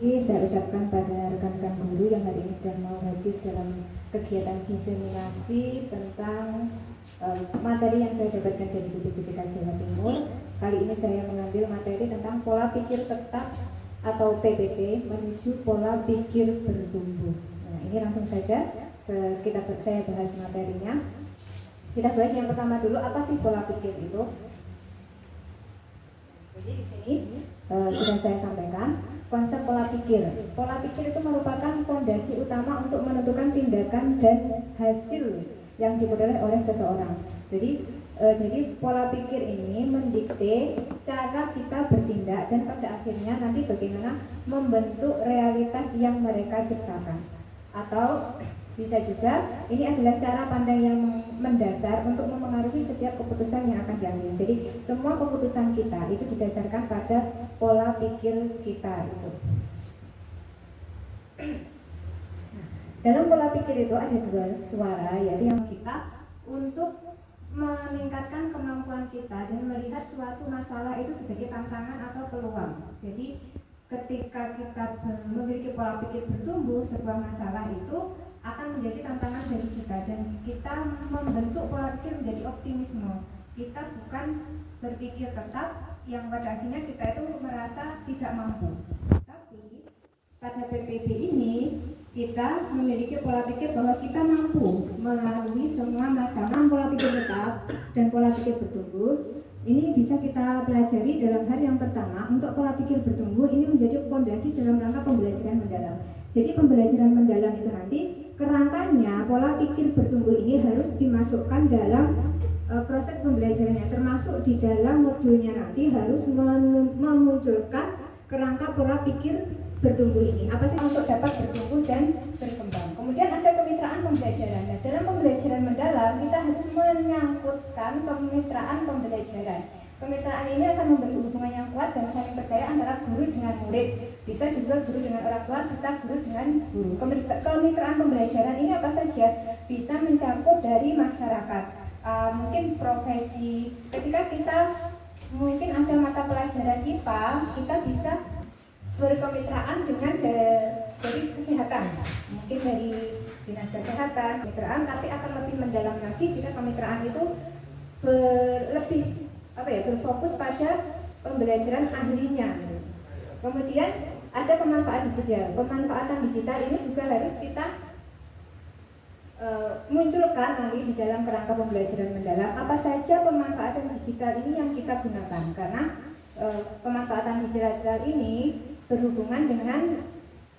kasih saya ucapkan pada rekan-rekan guru yang hari ini sedang mau hadir dalam kegiatan diseminasi tentang materi yang saya dapatkan dari BPPK Jawa Timur. Kali ini saya mengambil materi tentang pola pikir tetap atau PPT menuju pola pikir bertumbuh. Nah, ini langsung saja saya bahas materinya. Kita bahas yang pertama dulu, apa sih pola pikir itu? Jadi di sini sudah saya sampaikan konsep pola pikir. Pola pikir itu merupakan fondasi utama untuk menentukan tindakan dan hasil yang diperoleh oleh seseorang. Jadi pola pikir ini mendikte cara kita bertindak dan pada akhirnya nanti bagaimana membentuk realitas yang mereka ciptakan. Atau bisa juga ini adalah cara pandang yang mendasar untuk memengaruhi setiap keputusan yang akan diambil. Jadi semua keputusan kita itu didasarkan pada pola pikir kita itu. Dalam pola pikir itu ada dua suara, yaitu yang kita untuk meningkatkan kemampuan kita dan melihat suatu masalah itu sebagai tantangan atau peluang. Jadi ketika kita memiliki pola pikir bertumbuh, sebuah masalah itu akan menjadi tantangan bagi kita dan kita membentuk pola pikir menjadi optimisme. Kita bukan berpikir tetap yang pada akhirnya kita itu merasa tidak mampu. Tapi pada PPB ini kita memiliki pola pikir bahwa kita mampu melalui semua masalah. Pola pikir tetap dan pola pikir bertumbuh ini bisa kita pelajari dalam hal yang pertama. Untuk pola pikir bertumbuh ini menjadi fondasi dalam rangka pembelajaran mendalam. Jadi pembelajaran mendalam itu nanti kerangkanya pola pikir bertumbuh ini harus dimasukkan dalam proses pembelajarannya, termasuk di dalam modulnya nanti harus memunculkan kerangka pola pikir bertumbuh ini. Apa sih untuk dapat bertumbuh dan berkembang? Kemudian ada kemitraan pembelajaran. Nah, dalam pembelajaran mendalam kita harus menyangkutkan kemitraan pembelajaran. Kemitraan ini akan membentuk hubungan yang kuat dan saling percaya antara guru dengan murid. Bisa juga guru dengan orang tua serta guru dengan guru. Kemitraan pembelajaran ini apa saja? Bisa mencakup dari masyarakat, mungkin profesi. Ketika kita mungkin ada mata pelajaran IPA, kita bisa berkemitraan dengan dari kesehatan, mungkin dari dinas kesehatan, kemitraan, tapi akan lebih mendalam lagi jika kemitraan itu berfokus pada pembelajaran ahlinya. Kemudian ada pemanfaatan digital. Pemanfaatan digital ini juga harus kita munculkan nanti di dalam kerangka pembelajaran mendalam. Apa saja pemanfaatan digital ini yang kita gunakan? Karena pemanfaatan digital ini berhubungan dengan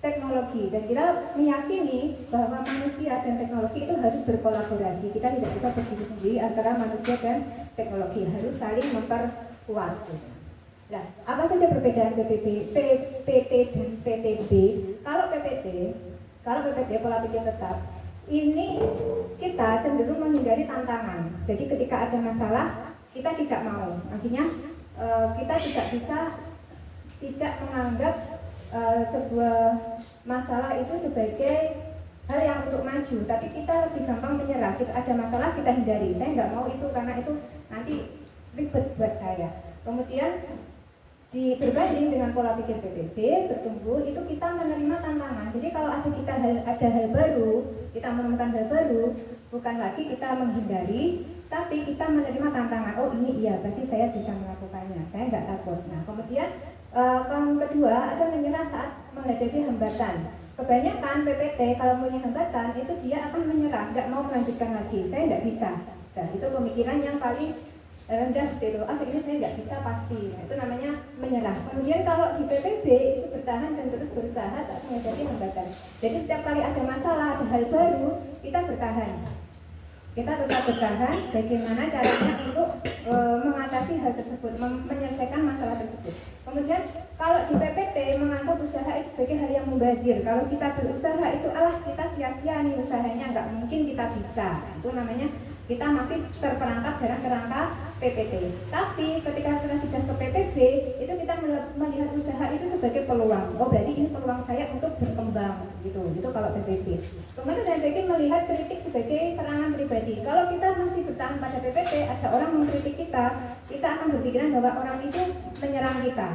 teknologi dan kita meyakini bahwa manusia dan teknologi itu harus berkolaborasi. Kita tidak bisa berdiri sendiri antara manusia dan teknologi, harus saling memperkuat. Nah, apa saja perbedaan PPT dan PPB? Kalau PPT pola pikir tetap, ini kita cenderung menghindari tantangan. Jadi ketika ada masalah kita tidak mau, akhirnya kita tidak menganggap sebuah masalah itu sebagai hal yang untuk maju, tapi kita lebih gampang menyerah. Kita ada masalah kita hindari, saya nggak mau itu karena itu nanti ribet buat saya. Kemudian berbanding dengan pola pikir PPB bertumbuh itu kita menerima tantangan. Jadi kalau ada hal baru, kita menemukan hal baru, bukan lagi kita menghindari, tapi kita menerima tantangan. Oh ini iya, pasti saya bisa melakukannya, saya nggak takut. Nah kemudian yang kedua ada menyerah saat menghadapi hambatan. Kebanyakan PPT kalau punya hambatan itu dia akan menyerah, nggak mau melanjutkan lagi, saya nggak bisa. Dan itu pemikiran yang paling rendah seperti itu. Ini saya nggak bisa pasti. Nah, itu namanya menyerah. Kemudian kalau di PPB itu bertahan dan terus berusaha saat menghadapi hambatan. Jadi setiap kali ada masalah, ada hal baru, kita bertahan. Kita tetap bertahan. Bagaimana caranya untuk mengatasi hal tersebut, menyelesaikan masalah tersebut. Kemudian kalau di PPT menganggap usaha itu sebagai hal yang mubazir. Kalau kita berusaha itu kita sia-sia nih usahanya, nggak mungkin kita bisa. Itu namanya kita masih terperangkap dalam kerangka PPT. Tapi ketika kita sudah ke PPB, itu kita melihat usaha itu sebagai peluang. Oh berarti ini peluang saya untuk berkembang, gitu. Itu kalau PPB. Kemudian ada lagi melihat kritik sebagai serangan pribadi. Kalau kita masih bertahan pada PPT, ada orang mengkritik kita akan berpikiran bahwa orang itu menyerang kita.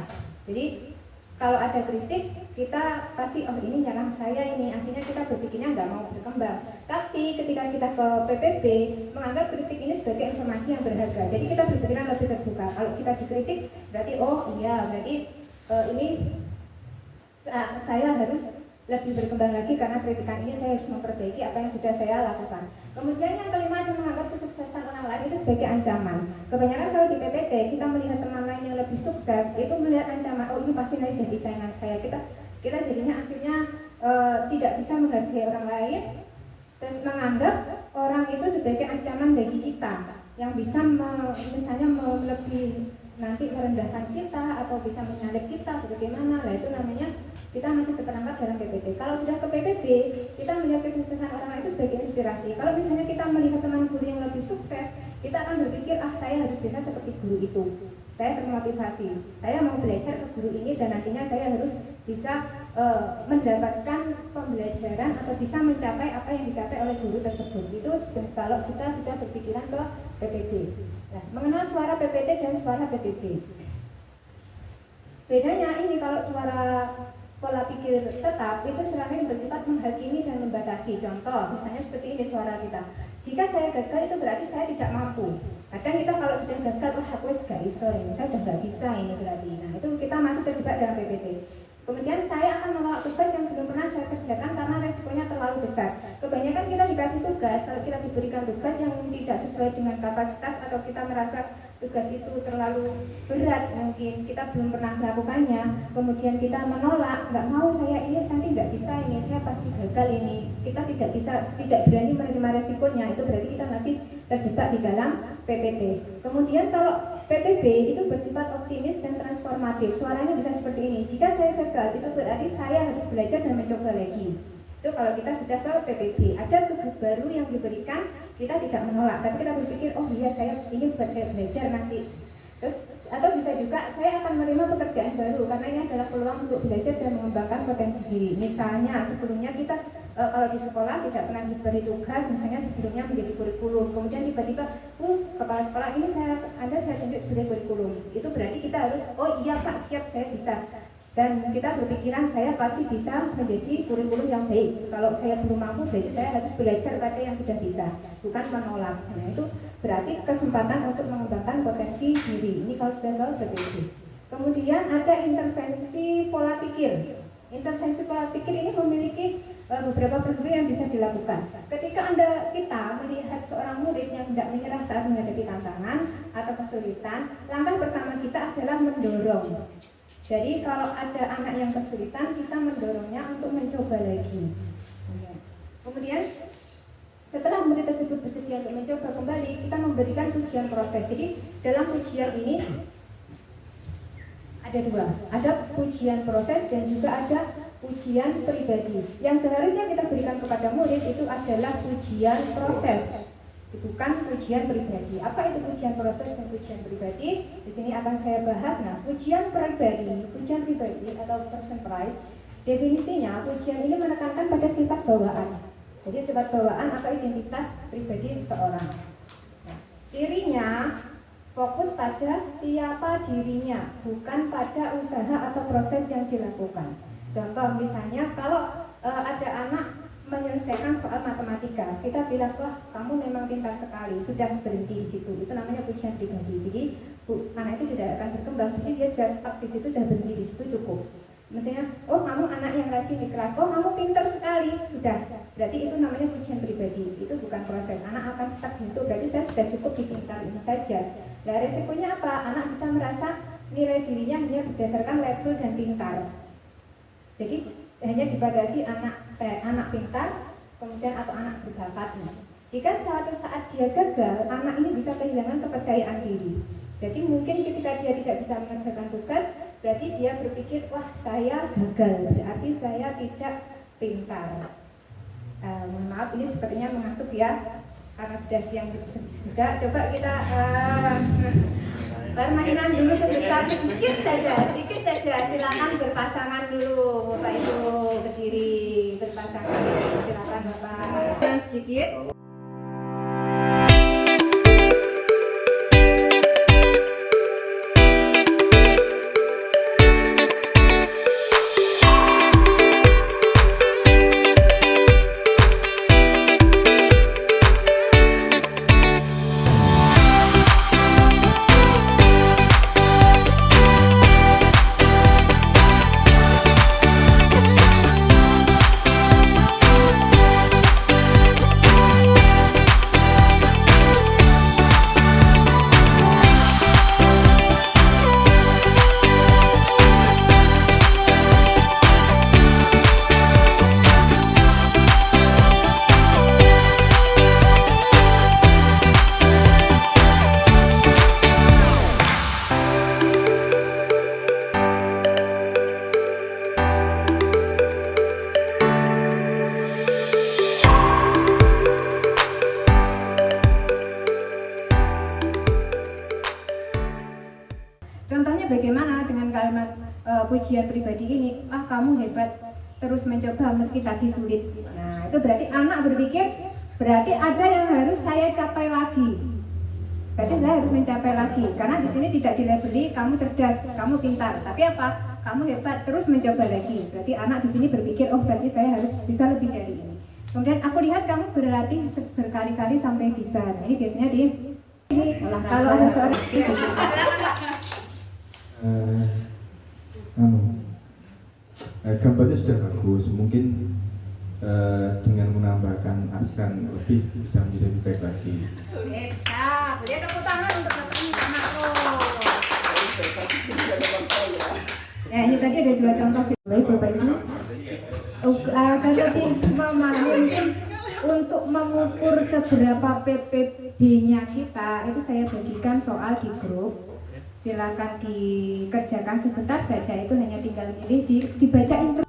Jadi Kalau ada kritik, kita pasti oh ini nyerang saya ini, akhirnya kita berpikirnya nggak mau berkembang. Tapi ketika kita ke PPB, menganggap kritik ini sebagai informasi yang berharga. Jadi kita berpikiran lebih terbuka. Kalau kita dikritik, berarti oh iya, berarti ini saya harus lebih berkembang lagi karena kritikan ini saya harus memperbaiki apa yang sudah saya lakukan. Kemudian yang kelima ada menganggap kesuksesan orang lain itu sebagai ancaman. Kebanyakan kalau di PPT kita melihat teman lain yang lebih sukses itu melihat ancaman. Oh ini pasti nanti jadi saingan saya. Kita jadinya akhirnya tidak bisa menghargai orang lain, terus menganggap orang itu sebagai ancaman bagi kita yang bisa misalnya lebih nanti merendahkan kita atau bisa menyalip kita atau bagaimana. Nah itu namanya kita masih terperangkap dalam PPT. Kalau sudah ke PPB, kita melihat kesuksesan orang lain itu sebagai inspirasi. Kalau misalnya kita melihat teman guru yang lebih sukses, kita akan berpikir, saya harus bisa seperti guru itu. Saya termotivasi, saya mau belajar ke guru ini dan nantinya saya harus bisa mendapatkan pembelajaran atau bisa mencapai apa yang dicapai oleh guru tersebut. Itu kalau kita sudah berpikiran ke PPB. Nah, mengenal suara PPT dan suara PPB. Bedanya ini kalau suara pola pikir tetap itu selalu bersifat menghakimi dan membatasi. Contoh, misalnya seperti ini suara kita. Jika saya gagal itu berarti saya tidak mampu. Kadang kita kalau sudah gagal, aku gak iso ini, saya sudah gak bisa ini berarti. Nah itu kita masih terjebak dalam PPT. Kemudian saya akan menolak tugas yang belum pernah saya kerjakan karena resikonya terlalu besar. Kebanyakan kita dikasih tugas, kalau kita diberikan tugas yang tidak sesuai dengan kapasitas atau kita merasa tugas itu terlalu berat, mungkin kita belum pernah melakukannya, kemudian kita menolak, nggak mau saya ini nanti nggak bisa ini, saya pasti gagal ini, kita tidak berani menerima resikonya, itu berarti kita masih terjebak di dalam PPT. Kemudian kalau PPB itu bersifat optimis dan transformatif, suaranya bisa seperti ini, jika saya gagal itu berarti saya harus belajar dan mencoba lagi. Itu kalau kita sudah ke PPB, ada tugas baru yang diberikan, kita tidak menolak, tapi kita berpikir, oh iya ini buat saya belajar nanti. Terus atau bisa juga saya akan menerima pekerjaan baru karena ini adalah peluang untuk belajar dan mengembangkan potensi diri. Misalnya sebelumnya kita kalau di sekolah tidak pernah diberi tugas, misalnya sebelumnya menjadi kurikulum, kemudian tiba-tiba kepala sekolah ini saya tunjuk sebagai kurikulum. Itu berarti kita harus oh iya Pak, siap, saya bisa. Dan kita berpikiran saya pasti bisa menjadi kurikulum yang baik. Kalau saya belum mampu, berarti saya harus belajar pada yang sudah bisa, bukan menolak. Nah itu berarti kesempatan untuk mengembangkan potensi diri. Ini kalau sudah tahu berbeda. Kemudian ada intervensi pola pikir. Intervensi pola pikir ini memiliki beberapa prosedur yang bisa dilakukan. Ketika kita melihat seorang murid yang tidak menyerah saat menghadapi tantangan atau kesulitan, langkah pertama kita adalah mendorong. Jadi kalau ada anak yang kesulitan, kita mendorongnya untuk mencoba lagi. Kemudian setelah murid tersebut bersedia untuk mencoba kembali, kita memberikan pujian proses. Jadi dalam pujian ini ada dua, ada pujian proses dan juga ada pujian pribadi. Yang seharusnya kita berikan kepada murid itu adalah pujian proses, bukan pujian pribadi. Apa itu pujian proses dan pujian pribadi? Di sini akan saya bahas. Nah, pujian pribadi atau person price, definisinya pujian ini menekankan pada sifat bawaan. Jadi sifat bawaan atau identitas pribadi seseorang. Nah, cirinya fokus pada siapa dirinya, bukan pada usaha atau proses yang dilakukan. Contoh misalnya kalau ada anak menyelesaikan soal matematika, kita bilang wah kamu memang pintar sekali, sudah berhenti di situ. Itu namanya pujian pribadi. Jadi anak itu tidak akan berkembang, jadi dia sudah stuck di situ, sudah berhenti di situ cukup. Misalnya, oh kamu anak yang rajin di kelas, oh kamu pintar sekali, sudah. Berarti itu namanya pujian pribadi. Itu bukan proses. Anak akan stuck di situ, berarti saya sudah cukup di pintar ini saja. Nah resikonya apa? Anak bisa merasa nilai dirinya hanya berdasarkan label dan pintar. Jadi hanya dibatasi anak pintar, kemudian atau anak berbakat. Jika suatu saat dia gagal, anak ini bisa kehilangan kepercayaan diri. Jadi mungkin ketika dia tidak bisa mengerjakan tugas, berarti dia berpikir, wah saya gagal, berarti saya tidak pintar. Mohon maaf, ini sepertinya mengantuk ya, karena sudah siang juga. Coba kita permainan dulu sebentar, sedikit saja. Silakan berpasangan dulu, Bapak Ibu berdiri berpasangan. Silakan Bapak. Dan sedikit. kalimat pujian pribadi ini, kamu hebat, terus mencoba meski tadi sulit. Nah itu berarti anak berpikir, berarti ada yang harus saya capai lagi. Berarti saya harus mencapai lagi, karena di sini tidak dilabeli kamu cerdas, kamu pintar, tapi apa? Kamu hebat, terus mencoba lagi. Berarti anak di sini berpikir, berarti saya harus bisa lebih dari ini. Kemudian aku lihat kamu berlatih berkali-kali sampai bisa. Nah, ini biasanya ini kalau ada seorang gambarnya sudah bagus, mungkin dengan menambahkan aksen lebih bisa menjadi lebih baik lagi. Bisa, boleh tepuk tangan untuk bapak ini anakku. Nah ini tadi ada 2 contoh sih, baik bapak ibu. Kalau memahami mungkin untuk mengukur seberapa PPB-nya kita, itu saya bagikan soal di grup. Silakan dikerjakan sebentar saja, itu hanya tinggal milih dibaca itu.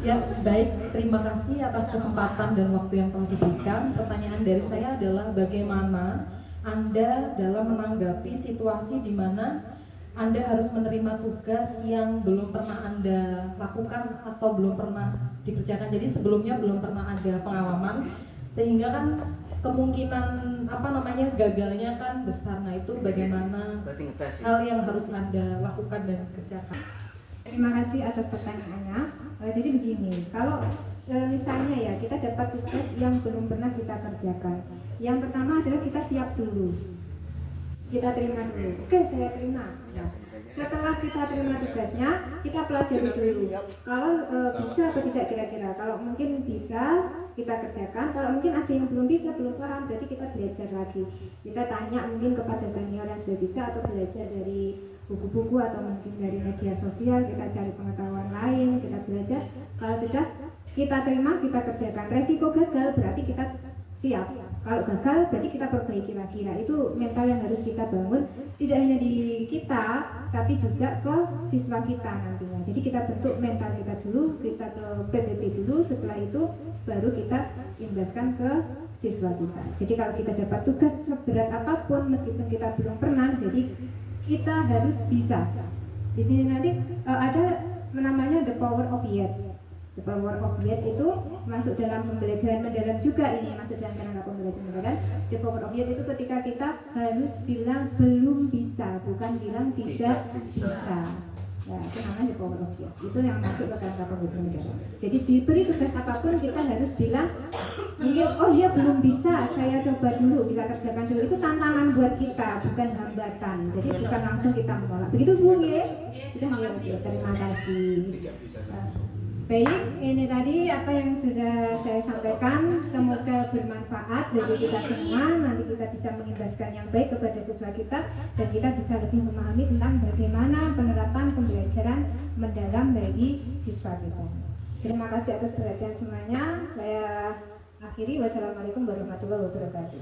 Ya, baik, terima kasih atas kesempatan dan waktu yang telah diberikan. Pertanyaan dari saya adalah bagaimana Anda dalam menanggapi situasi di mana Anda harus menerima tugas yang belum pernah Anda lakukan atau belum pernah dikerjakan. Jadi sebelumnya belum pernah ada pengalaman, sehingga kan kemungkinan gagalnya kan besar. Nah itu bagaimana hal yang harus Anda lakukan dan kerjakan? Terima kasih atas pertanyaannya. Jadi begini, kalau misalnya ya kita dapat tugas yang belum pernah kita kerjakan, yang pertama adalah kita siap dulu, kita terima dulu. Oke, saya terima. Setelah kita terima tugasnya, kita pelajari dulu. Kalau bisa atau tidak kira-kira. Kalau mungkin bisa, kita kerjakan. Kalau mungkin ada yang belum bisa, belum paham, berarti kita belajar lagi. Kita tanya mungkin kepada senior yang sudah bisa, atau belajar dari buku-buku atau mungkin dari media sosial, kita cari pengetahuan lain, kita belajar. Kalau sudah kita terima, kita kerjakan. Resiko gagal berarti kita siap. Kalau gagal berarti kita perbaiki lagi. Nah itu mental yang harus kita bangun, tidak hanya di kita tapi juga ke siswa kita nantinya. Jadi kita bentuk mental kita dulu, kita ke PPP dulu, setelah itu baru kita imbaskan ke siswa kita. Jadi kalau kita dapat tugas seberat apapun meskipun kita belum pernah, jadi kita harus bisa. Di sini nanti ada namanya the power of yet. The power of yet itu masuk dalam pembelajaran mendalam juga, ini masuk dalam kerangka pembelajaran mendalam. The power of yet itu ketika kita harus bilang belum bisa, bukan bilang tidak bisa. Ya, itu namanya the power of yet. Itu yang masuk ke kerangka pembelajaran mendalam. Jadi diberi tugas apapun kita harus bilang, oh iya belum bisa, saya coba dulu, kita kerjakan dulu. Itu tantangan buat kita, bukan hambatan. Jadi bukan langsung kita menolak. Begitu Bu ya? Sudah ya, terima kasih. Baik, ini tadi apa yang sudah saya sampaikan, semoga bermanfaat bagi kita semua. Nanti kita bisa mengimbaskan yang baik kepada siswa kita, dan kita bisa lebih memahami tentang bagaimana penerapan pembelajaran mendalam bagi siswa kita. Terima kasih atas perhatian semuanya. Saya akhiri. Wassalamualaikum warahmatullahi wabarakatuh.